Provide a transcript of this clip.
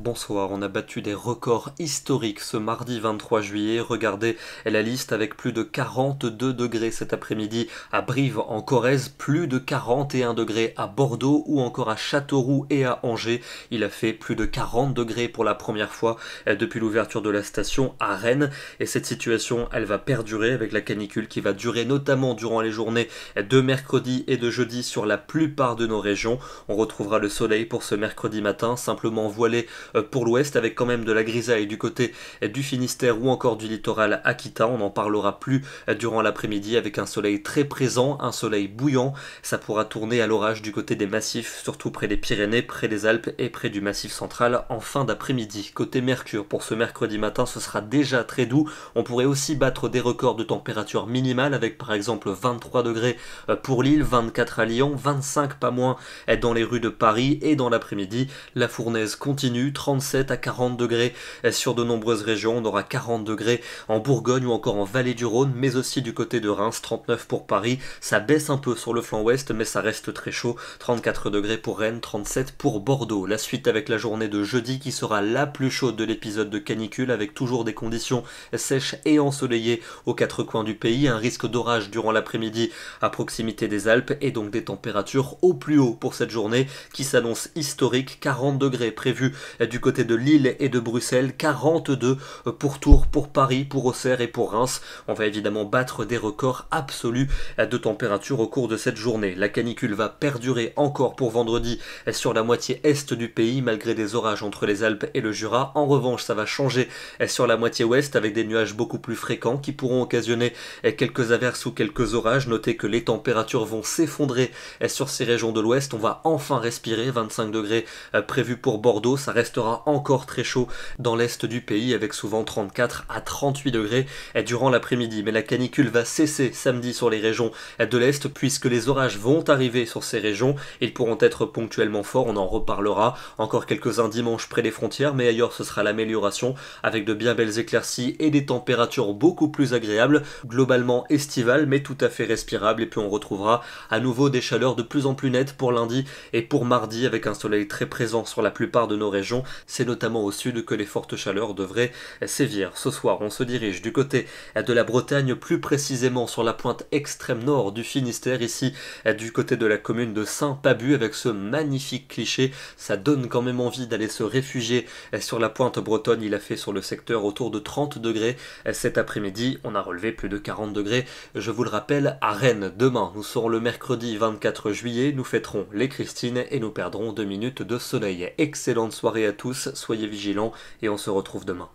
Bonsoir, on a battu des records historiques ce mardi 23 juillet. Regardez la liste avec plus de 42 degrés cet après-midi à Brive en Corrèze, plus de 41 degrés à Bordeaux ou encore à Châteauroux et à Angers. Il a fait plus de 40 degrés pour la première fois depuis l'ouverture de la station à Rennes. Et cette situation, elle va perdurer avec la canicule qui va durer notamment durant les journées de mercredi et de jeudi sur la plupart de nos régions. On retrouvera le soleil pour ce mercredi matin, simplement voilé pour l'ouest avec quand même de la grisaille du côté du Finistère ou encore du littoral aquitain. On n'en parlera plus durant l'après-midi avec un soleil très présent, un soleil bouillant. Ça pourra tourner à l'orage du côté des massifs, surtout près des Pyrénées, près des Alpes et près du Massif central en fin d'après-midi. Côté Mercure, pour ce mercredi matin, ce sera déjà très doux. On pourrait aussi battre des records de température minimale avec par exemple 23 degrés pour Lille, 24 à Lyon, 25 pas moins dans les rues de Paris. Et dans l'après-midi, la fournaise continue, 37 à 40 degrés sur de nombreuses régions. On aura 40 degrés en Bourgogne ou encore en Vallée du Rhône, mais aussi du côté de Reims, 39 pour Paris. Ça baisse un peu sur le flanc ouest, mais ça reste très chaud. 34 degrés pour Rennes, 37 pour Bordeaux. La suite avec la journée de jeudi qui sera la plus chaude de l'épisode de canicule, avec toujours des conditions sèches et ensoleillées aux quatre coins du pays. Un risque d'orage durant l'après-midi à proximité des Alpes et donc des températures au plus haut pour cette journée qui s'annonce historique. 40 degrés prévus du côté de Lille et de Bruxelles, 42 pour Tours, pour Paris, pour Auxerre et pour Reims. On va évidemment battre des records absolus de température au cours de cette journée. La canicule va perdurer encore pour vendredi sur la moitié est du pays malgré des orages entre les Alpes et le Jura. En revanche, ça va changer sur la moitié ouest avec des nuages beaucoup plus fréquents qui pourront occasionner quelques averses ou quelques orages. Notez que les températures vont s'effondrer sur ces régions de l'ouest. On va enfin respirer, 25 degrés prévus pour Bordeaux. Ça restera encore très chaud dans l'est du pays avec souvent 34 à 38 degrés durant l'après-midi. Mais la canicule va cesser samedi sur les régions de l'est puisque les orages vont arriver sur ces régions. Ils pourront être ponctuellement forts, on en reparlera. Encore quelques-uns dimanche près des frontières, mais ailleurs ce sera l'amélioration avec de bien belles éclaircies et des températures beaucoup plus agréables, globalement estivales mais tout à fait respirables. Et puis on retrouvera à nouveau des chaleurs de plus en plus nettes pour lundi et pour mardi avec un soleil très présent sur la plupart de nos régions. C'est notamment au sud que les fortes chaleurs devraient sévir. Ce soir, on se dirige du côté de la Bretagne, plus précisément sur la pointe extrême nord du Finistère, ici du côté de la commune de Saint-Pabu, avec ce magnifique cliché. Ça donne quand même envie d'aller se réfugier sur la pointe bretonne. Il a fait sur le secteur autour de 30 degrés cet après-midi. On a relevé plus de 40 degrés, je vous le rappelle, à Rennes. Demain, nous serons le mercredi 24 juillet. Nous fêterons les Christines et nous perdrons 2 minutes de soleil. Excellente soirée à tous, soyez vigilants et on se retrouve demain.